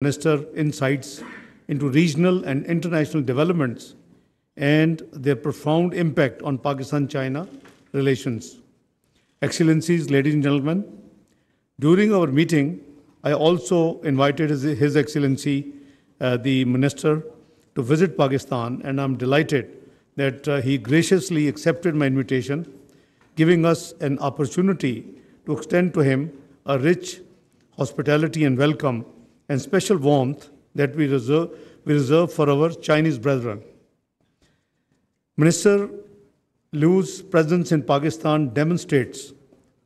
Minister insights into regional and international developments and their profound impact on Pakistan-China relations. Excellencies, ladies and gentlemen, during our meeting, I also invited His Excellency, the Minister, to visit Pakistan, and I'm delighted that he graciously accepted my invitation, giving us an opportunity to extend to him a rich hospitality and welcome and special warmth that we reserve for our Chinese brethren. Minister Liu's presence in Pakistan demonstrates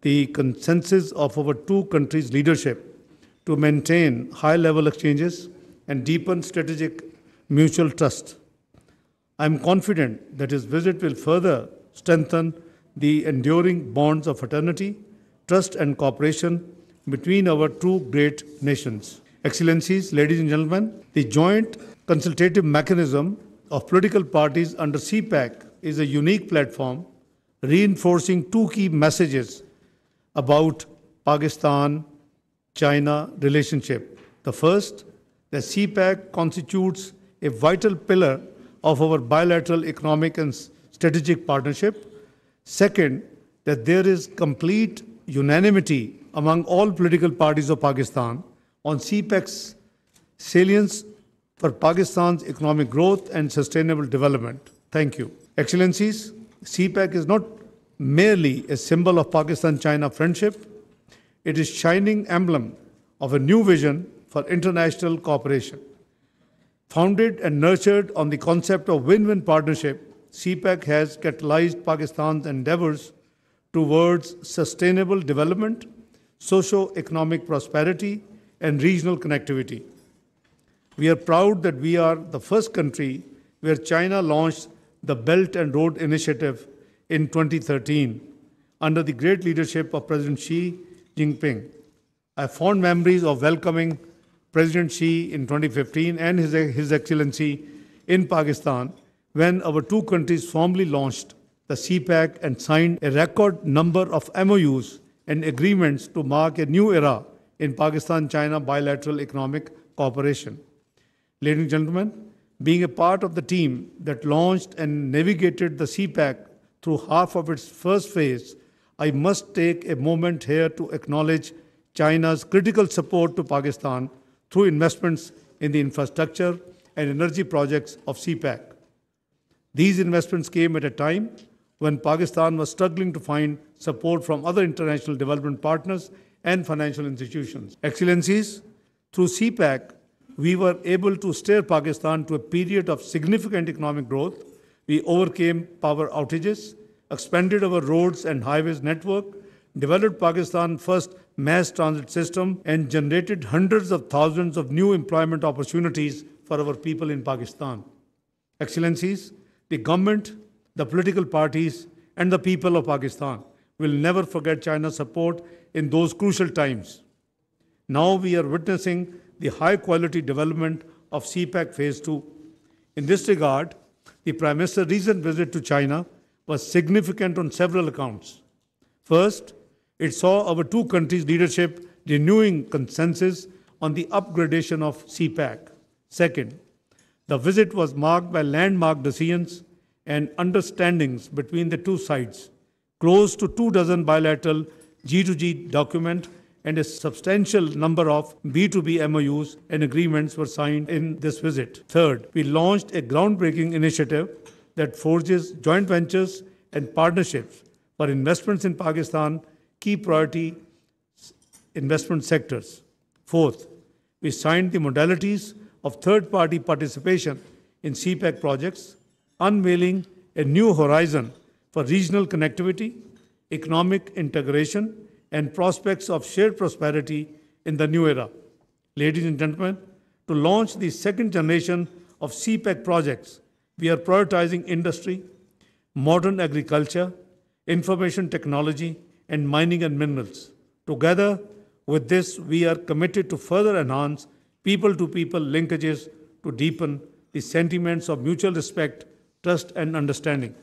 the consensus of our two countries' leadership to maintain high-level exchanges and deepen strategic mutual trust. I am confident that his visit will further strengthen the enduring bonds of fraternity, trust and cooperation between our two great nations. Excellencies, ladies and gentlemen, the joint consultative mechanism of political parties under CPEC is a unique platform reinforcing two key messages about Pakistan-China relationship. The first, that CPEC constitutes a vital pillar of our bilateral economic and strategic partnership. Second, that there is complete unanimity among all political parties of Pakistan on CPEC's salience for Pakistan's economic growth and sustainable development. Thank you. Excellencies, CPEC is not merely a symbol of Pakistan-China friendship. It is a shining emblem of a new vision for international cooperation. Founded and nurtured on the concept of win-win partnership, CPEC has catalyzed Pakistan's endeavors towards sustainable development, socio-economic prosperity, and regional connectivity. We are proud that we are the first country where China launched the Belt and Road Initiative in 2013 under the great leadership of President Xi Jinping. I have fond memories of welcoming President Xi in 2015 and His Excellency in Pakistan when our two countries formally launched the CPEC and signed a record number of MOUs and agreements to mark a new era in Pakistan-China bilateral economic cooperation. Ladies and gentlemen, being a part of the team that launched and navigated the CPEC through half of its first phase, I must take a moment here to acknowledge China's critical support to Pakistan through investments in the infrastructure and energy projects of CPEC. These investments came at a time when Pakistan was struggling to find support from other international development partners and financial institutions. Excellencies, through CPEC, we were able to steer Pakistan to a period of significant economic growth. We overcame power outages, expanded our roads and highways network, developed Pakistan's first mass transit system, and generated hundreds of thousands of new employment opportunities for our people in Pakistan. Excellencies, the government, the political parties, and the people of Pakistan will never forget China's support in those crucial times. Now we are witnessing the high-quality development of CPEC Phase 2. In this regard, the Prime Minister's recent visit to China was significant on several accounts. First, it saw our two countries' leadership renewing consensus on the upgradation of CPEC. Second, the visit was marked by landmark decisions and understandings between the two sides. Close to 24 bilateral G2G documents and a substantial number of B2B MOUs and agreements were signed in this visit. Third, we launched a groundbreaking initiative that forges joint ventures and partnerships for investments in Pakistan, key priority investment sectors. Fourth, we signed the modalities of third-party participation in CPEC projects, unveiling a new horizon for regional connectivity, economic integration, and prospects of shared prosperity in the new era. Ladies and gentlemen, to launch the second generation of CPEC projects, we are prioritizing industry, modern agriculture, information technology, and mining and minerals. Together with this, we are committed to further enhance people-to-people linkages to deepen the sentiments of mutual respect, trust, and understanding.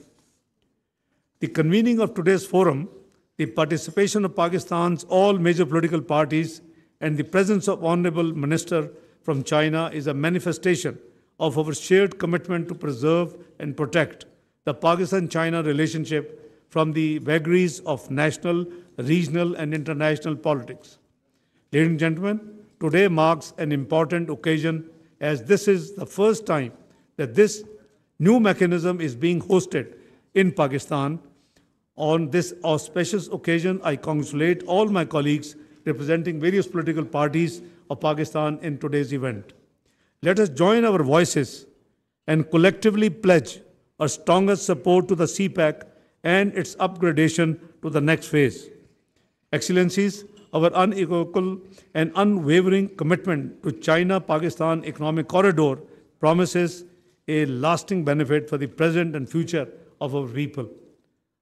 The convening of today's forum, the participation of Pakistan's all major political parties, and the presence of Honorable Minister from China is a manifestation of our shared commitment to preserve and protect the Pakistan-China relationship from the vagaries of national, regional, and international politics. Ladies and gentlemen, today marks an important occasion as this is the first time that this new mechanism is being hosted in Pakistan. On this auspicious occasion, I congratulate all my colleagues representing various political parties of Pakistan in today's event. Let us join our voices and collectively pledge our strongest support to the CPEC and its upgradation to the next phase. Excellencies, our unequivocal and unwavering commitment to China-Pakistan economic corridor promises a lasting benefit for the present and future of our people.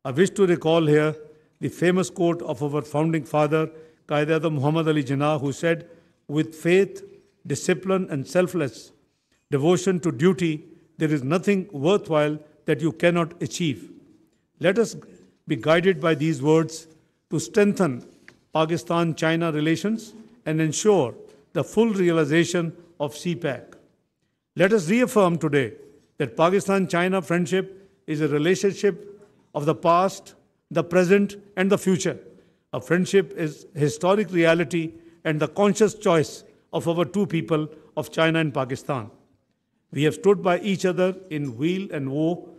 I wish to recall here the famous quote of our founding father, Qaid-e-Azam Muhammad Ali Jinnah, who said, "With faith, discipline, and selfless devotion to duty, there is nothing worthwhile that you cannot achieve." Let us be guided by these words to strengthen Pakistan-China relations and ensure the full realization of CPEC. Let us reaffirm today that Pakistan-China friendship is a relationship of the past, the present, and the future. A friendship is historic reality and the conscious choice of our two people of China and Pakistan. We have stood by each other in weal and woe,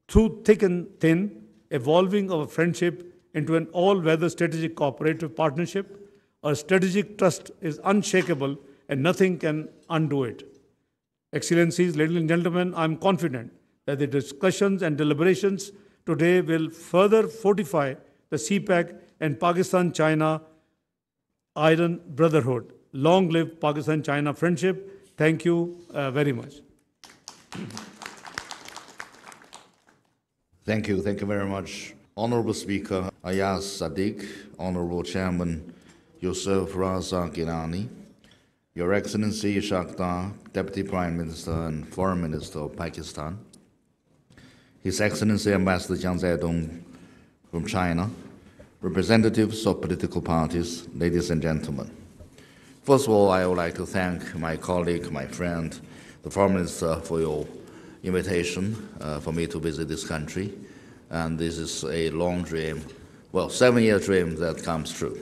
through thick and thin, evolving our friendship into an all-weather strategic cooperative partnership. Our strategic trust is unshakable and nothing can undo it. Excellencies, ladies and gentlemen, I am confident that the discussions and deliberations today will further fortify the CPEC and Pakistan-China iron brotherhood. Long live Pakistan-China friendship. Thank you very much. Thank you very much. Honorable Speaker Ayaz Sadiq, Honorable Chairman Yusuf Raza Gilani, Your Excellency Ishaq Dar, Deputy Prime Minister and Foreign Minister of Pakistan, His Excellency Ambassador Jiang Zaidong from China, representatives of political parties, ladies and gentlemen. First of all, I would like to thank my colleague, my friend, the Foreign Minister, for your invitation for me to visit this country. And this is a long dream, well, 7-year dream that comes true.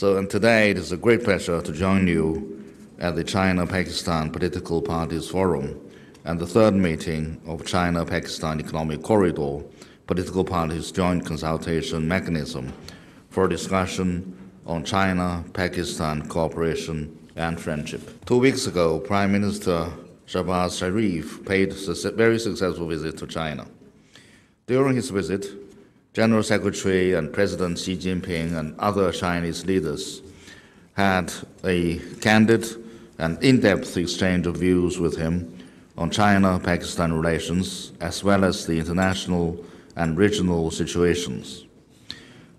And today it is a great pleasure to join you at the China-Pakistan Political Parties Forum and the third meeting of China-Pakistan Economic Corridor Political Parties Joint Consultation Mechanism for discussion on China-Pakistan cooperation and friendship. 2 weeks ago, Prime Minister Shahbaz Sharif paid a very successful visit to China. During his visit, General Secretary and President Xi Jinping and other Chinese leaders had a candid and in-depth exchange of views with him on China-Pakistan relations, as well as the international and regional situations.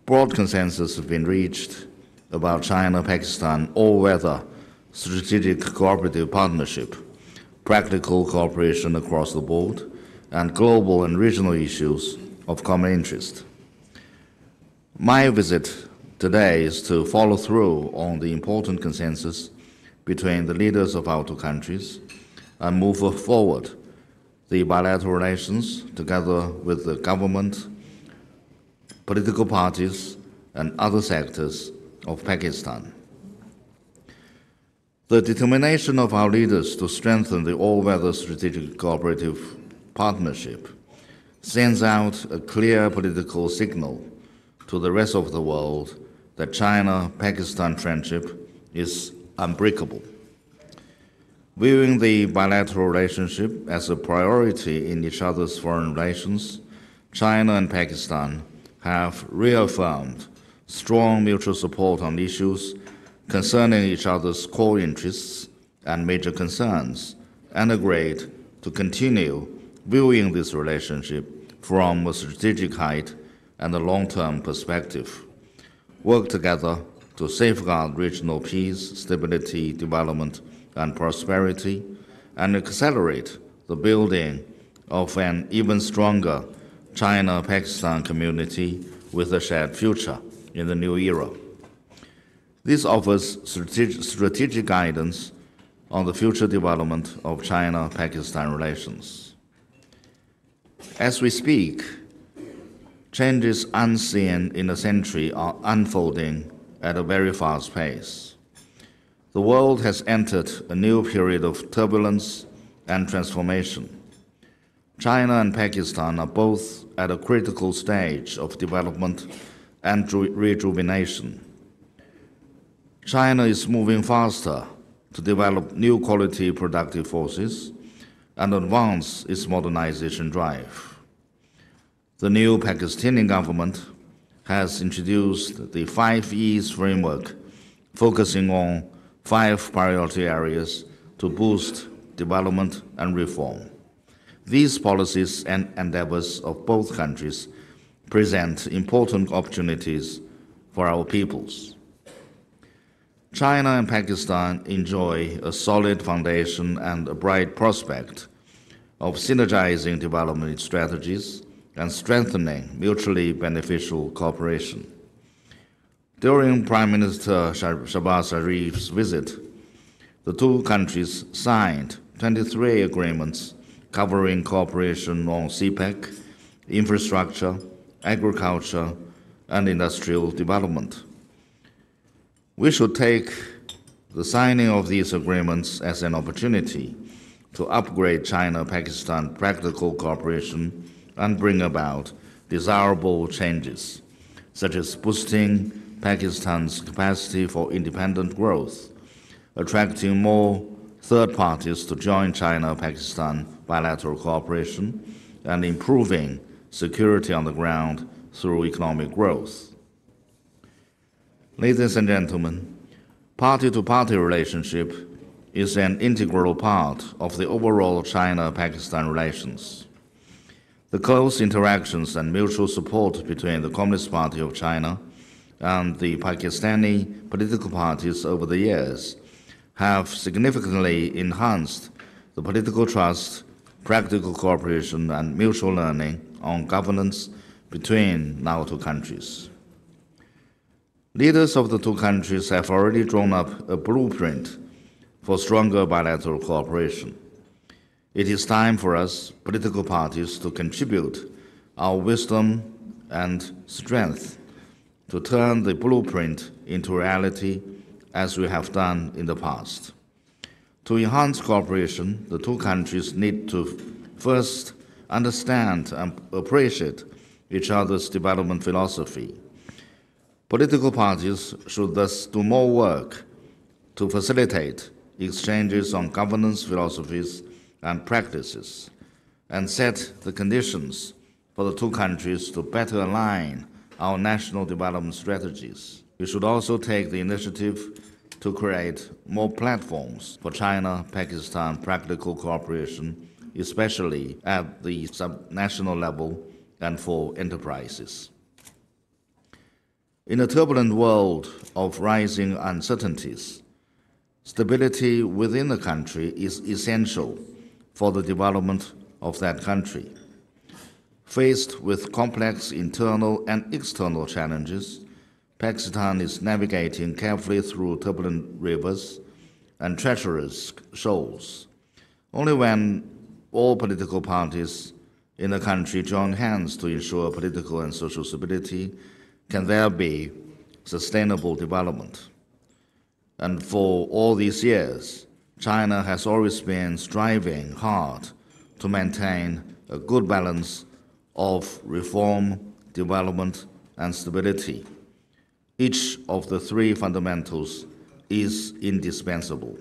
Broad consensus has been reached about China-Pakistan all-weather strategic cooperative partnership, practical cooperation across the board, and global and regional issues of common interest. My visit today is to follow through on the important consensus between the leaders of our two countries and move forward the bilateral relations together with the government, political parties, and other sectors of Pakistan. The determination of our leaders to strengthen the all-weather strategic cooperative partnership sends out a clear political signal to the rest of the world that China-Pakistan friendship is unbreakable. Viewing the bilateral relationship as a priority in each other's foreign relations, China and Pakistan have reaffirmed strong mutual support on issues concerning each other's core interests and major concerns, and agreed to continue viewing this relationship from a strategic height and a long-term perspective, work together to safeguard regional peace, stability, development, and prosperity, and accelerate the building of an even stronger China-Pakistan community with a shared future in the new era. This offers strategic guidance on the future development of China-Pakistan relations. As we speak, changes unseen in a century are unfolding at a very fast pace. The world has entered a new period of turbulence and transformation. China and Pakistan are both at a critical stage of development and rejuvenation. China is moving faster to develop new quality productive forces and advance its modernization drive. The new Pakistani government has introduced the 5 E's framework, focusing on 5 priority areas to boost development and reform. These policies and endeavors of both countries present important opportunities for our peoples. China and Pakistan enjoy a solid foundation and a bright prospect of synergizing development strategies and strengthening mutually beneficial cooperation. During Prime Minister Shahbaz Sharif's visit, the two countries signed 23 agreements covering cooperation on CPEC, infrastructure, agriculture, and industrial development. We should take the signing of these agreements as an opportunity to upgrade China-Pakistan practical cooperation and bring about desirable changes, such as boosting Pakistan's capacity for independent growth, attracting more third parties to join China-Pakistan bilateral cooperation, and improving security on the ground through economic growth. Ladies and gentlemen, party-to-party relationship is an integral part of the overall China-Pakistan relations. The close interactions and mutual support between the Communist Party of China and the Pakistani political parties over the years have significantly enhanced the political trust, practical cooperation, and mutual learning on governance between our two countries. Leaders of the two countries have already drawn up a blueprint for stronger bilateral cooperation. It is time for us, political parties, to contribute our wisdom and strength to turn the blueprint into reality as we have done in the past. To enhance cooperation, the two countries need to first understand and appreciate each other's development philosophy. Political parties should thus do more work to facilitate exchanges on governance philosophies and practices, and set the conditions for the two countries to better align our national development strategies. We should also take the initiative to create more platforms for China-Pakistan practical cooperation, especially at the subnational level and for enterprises. In a turbulent world of rising uncertainties, stability within the country is essential for the development of that country. Faced with complex internal and external challenges, Pakistan is navigating carefully through turbulent rivers and treacherous shoals. Only when all political parties in the country join hands to ensure political and social stability can there be sustainable development. And for all these years, China has always been striving hard to maintain a good balance of reform, development, and stability. Each of the 3 fundamentals is indispensable.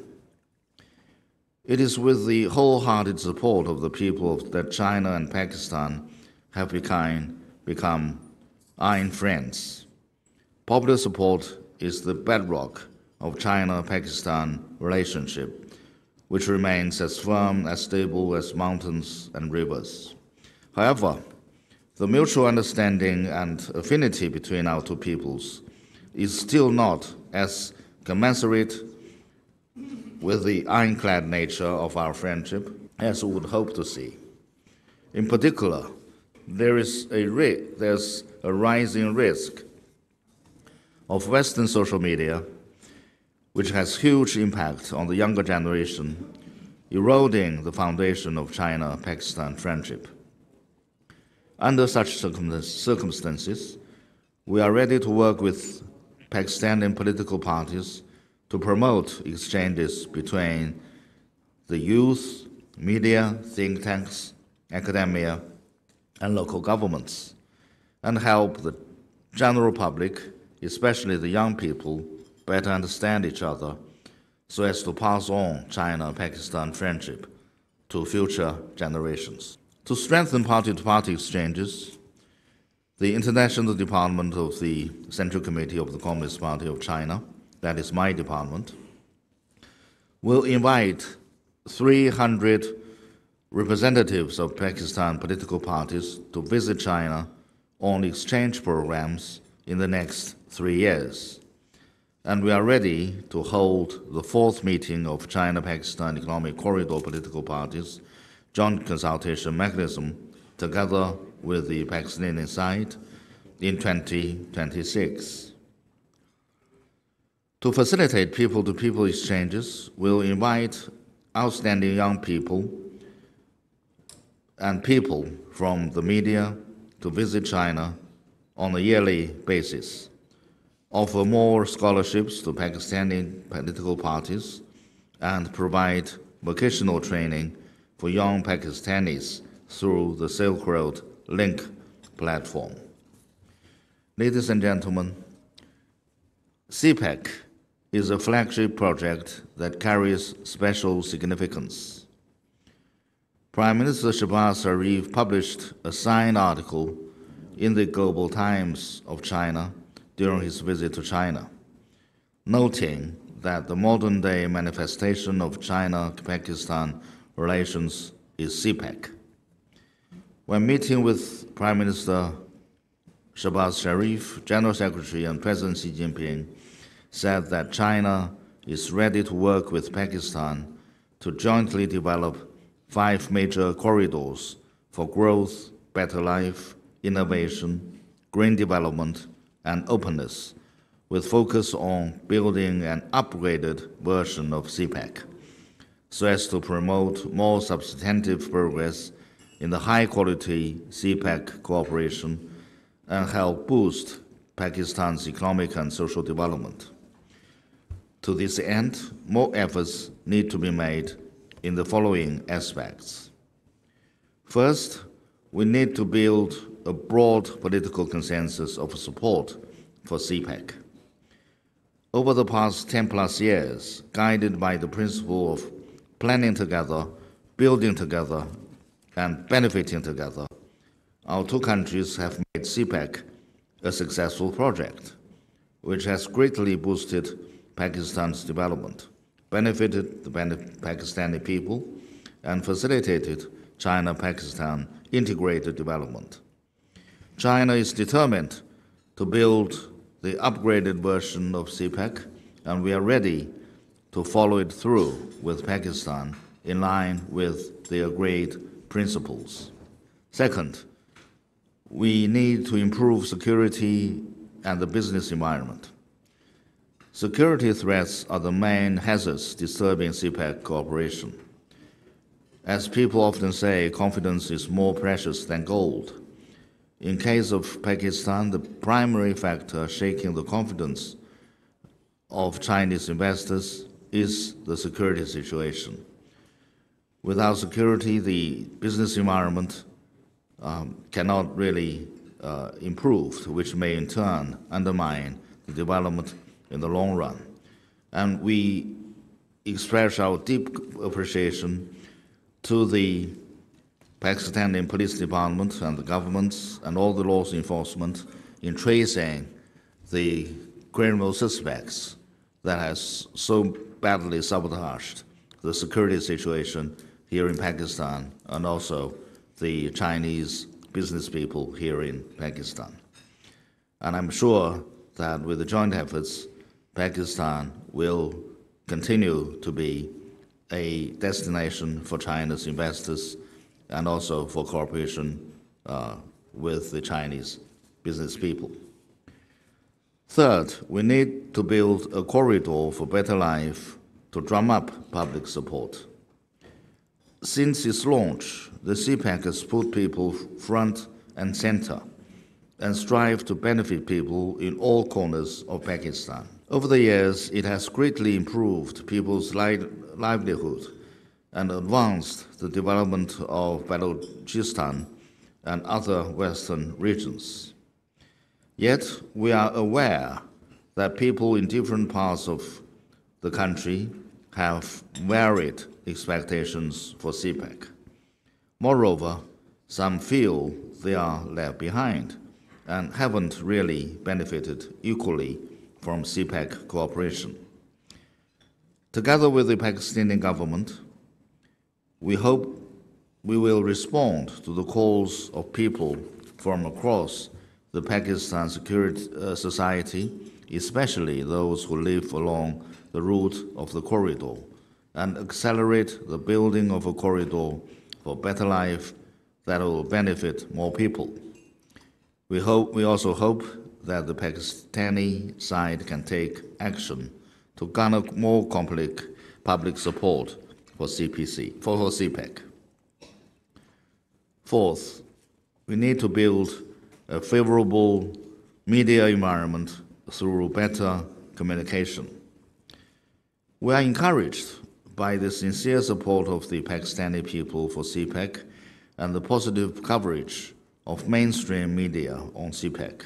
It is with the wholehearted support of the people that China and Pakistan have become iron friends. Popular support is the bedrock of China-Pakistan relationship, which remains as firm, as stable as mountains and rivers. However, the mutual understanding and affinity between our two peoples is still not as commensurate with the ironclad nature of our friendship as we would hope to see. In particular, there's a rising risk of Western social media which has huge impact on the younger generation, eroding the foundation of China-Pakistan friendship. Under such circumstances, we are ready to work with Pakistani political parties to promote exchanges between the youth, media, think tanks, academia, and local governments, and help the general public, especially the young people, better understand each other so as to pass on China-Pakistan friendship to future generations. To strengthen party-to-party exchanges, the International Department of the Central Committee of the Communist Party of China, that is my department, will invite 300 representatives of Pakistan political parties to visit China on exchange programs in the next 3 years. And we are ready to hold the 4th meeting of China-Pakistan Economic Corridor political parties joint consultation mechanism together with the Pakistani side in 2026. To facilitate people-to-people exchanges, we'll invite outstanding young people and people from the media to visit China on a yearly basis, offer more scholarships to Pakistani political parties, and provide vocational training for young Pakistanis through the Silk Road Link platform. Ladies and gentlemen, CPEC is a flagship project that carries special significance. Prime Minister Shehbaz Sharif published a signed article in the Global Times of China during his visit to China, noting that the modern-day manifestation of China-Pakistan relations is CPEC. When meeting with Prime Minister Shehbaz Sharif, General Secretary and President Xi Jinping said that China is ready to work with Pakistan to jointly develop 5 major corridors for growth, better life, innovation, green development, and openness, with focus on building an upgraded version of CPEC, so as to promote more substantive progress in the high-quality CPEC cooperation and help boost Pakistan's economic and social development. To this end, more efforts need to be made in the following aspects. First, we need to build a broad political consensus of support for CPEC. Over the past 10+ years, guided by the principle of planning together, building together, and benefiting together, our 2 countries have made CPEC a successful project, which has greatly boosted Pakistan's development, benefited the Pakistani people, and facilitated China-Pakistan integrated development. China is determined to build the upgraded version of CPEC, and we are ready to follow it through with Pakistan in line with the agreed principles. Second, we need to improve security and the business environment. Security threats are the main hazards disturbing CPEC cooperation. As people often say, confidence is more precious than gold. In case of Pakistan, the primary factor shaking the confidence of Chinese investors is the security situation. Without security, the business environment cannot really improve, which may in turn undermine the development in the long run. And we express our deep appreciation to the Pakistani Police Department and the governments and all the law enforcement in tracing the criminal suspects that has so badly sabotaged the security situation here in Pakistan and also the Chinese business people here in Pakistan. And I'm sure that with the joint efforts, Pakistan will continue to be a destination for China's investors and also for cooperation with the Chinese business people. Third, we need to build a corridor for better life to drum up public support. Since its launch, the CPEC has put people front and center and strive to benefit people in all corners of Pakistan. Over the years, it has greatly improved people's livelihood and advanced the development of Balochistan and other Western regions. Yet, we are aware that people in different parts of the country have varied expectations for CPEC. Moreover, some feel they are left behind and haven't really benefited equally from CPEC cooperation. Together with the Pakistani government, we hope we will respond to the calls of people from across the Pakistan society, especially those who live along the route of the corridor, and accelerate the building of a corridor for better life that will benefit more people. We also hope that the Pakistani side can take action to garner more public support for CPEC. Fourth, we need to build a favorable media environment through better communication. We are encouraged by the sincere support of the Pakistani people for CPEC and the positive coverage of mainstream media on CPEC.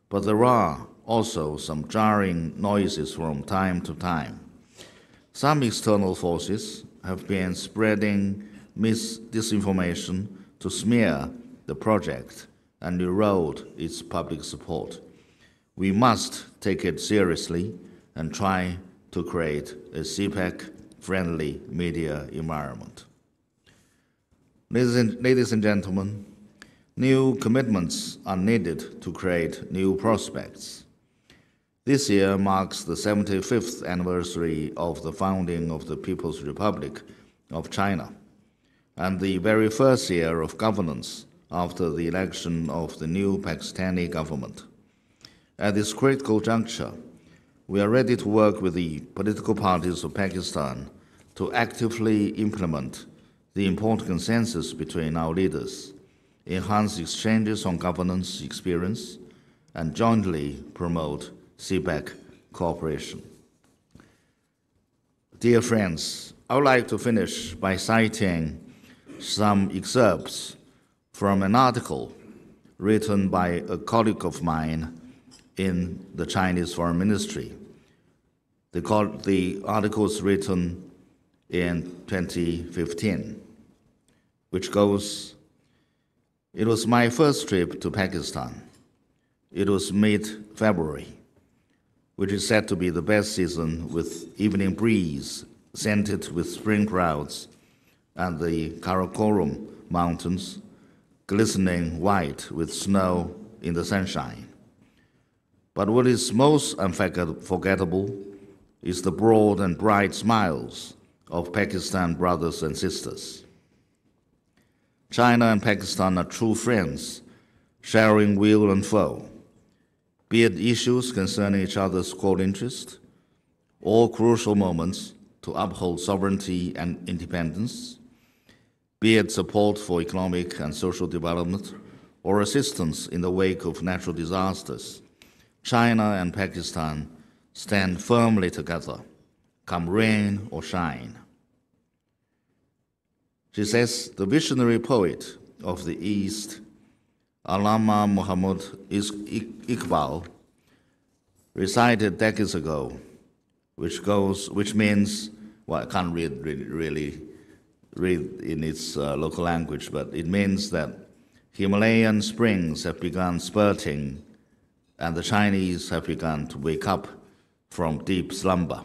But there are also some jarring noises from time to time. Some external forces have been spreading disinformation to smear the project and erode its public support. We must take it seriously and try to create a CPEC-friendly media environment. Ladies and gentlemen, new commitments are needed to create new prospects. This year marks the 75th anniversary of the founding of the People's Republic of China, and the very first year of governance after the election of the new Pakistani government. At this critical juncture, we are ready to work with the political parties of Pakistan to actively implement the important consensus between our leaders, enhance exchanges on governance experience, and jointly promote CPEC cooperation. Dear friends, I would like to finish by citing some excerpts from an article written by a colleague of mine in the Chinese Foreign Ministry. The article was written in 2015, which goes, "It was my first trip to Pakistan. It was mid-February, which is said to be the best season, with evening breeze scented with spring clouds and the Karakoram Mountains glistening white with snow in the sunshine. But what is most unforgettable is the broad and bright smiles of Pakistan brothers and sisters. China and Pakistan are true friends, sharing weal and foe, be it issues concerning each other's core interest, or crucial moments to uphold sovereignty and independence, be it support for economic and social development or assistance in the wake of natural disasters. China and Pakistan stand firmly together, come rain or shine." She says, the visionary poet of the East, Allama Muhammad Iqbal, recited decades ago, which means, well, I can't really read in its local language, but it means that Himalayan springs have begun spurting and the Chinese have begun to wake up from deep slumber.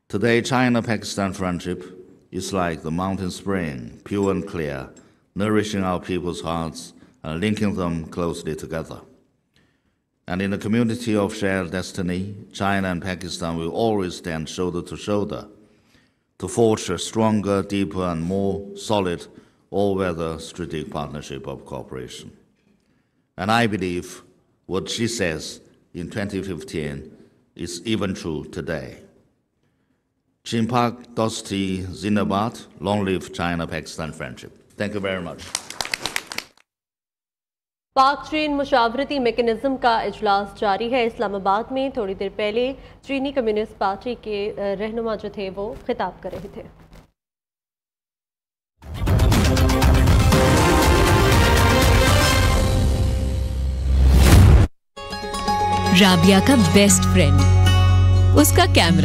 Today, China-Pakistan friendship is like the mountain spring, pure and clear, nourishing our people's hearts and linking them closely together. And in a community of shared destiny, China and Pakistan will always stand shoulder to shoulder to forge a stronger, deeper, and more solid all-weather strategic partnership of cooperation. And I believe what she says in 2015 is even true today. Chimpak Dosti Zindabad, long live China-Pakistan friendship. Thank you very much. पाक चीन मुशावरती mechanism का इजलास जारी है। इस्लामाबाद में थोड़ी देर पहले चीनी कम्युनिस्ट पार्टी के रहनुमा जो थे वो खिताब कर रहे थे। राबिया का बेस्ट फ्रेंड, उसका कैमरा।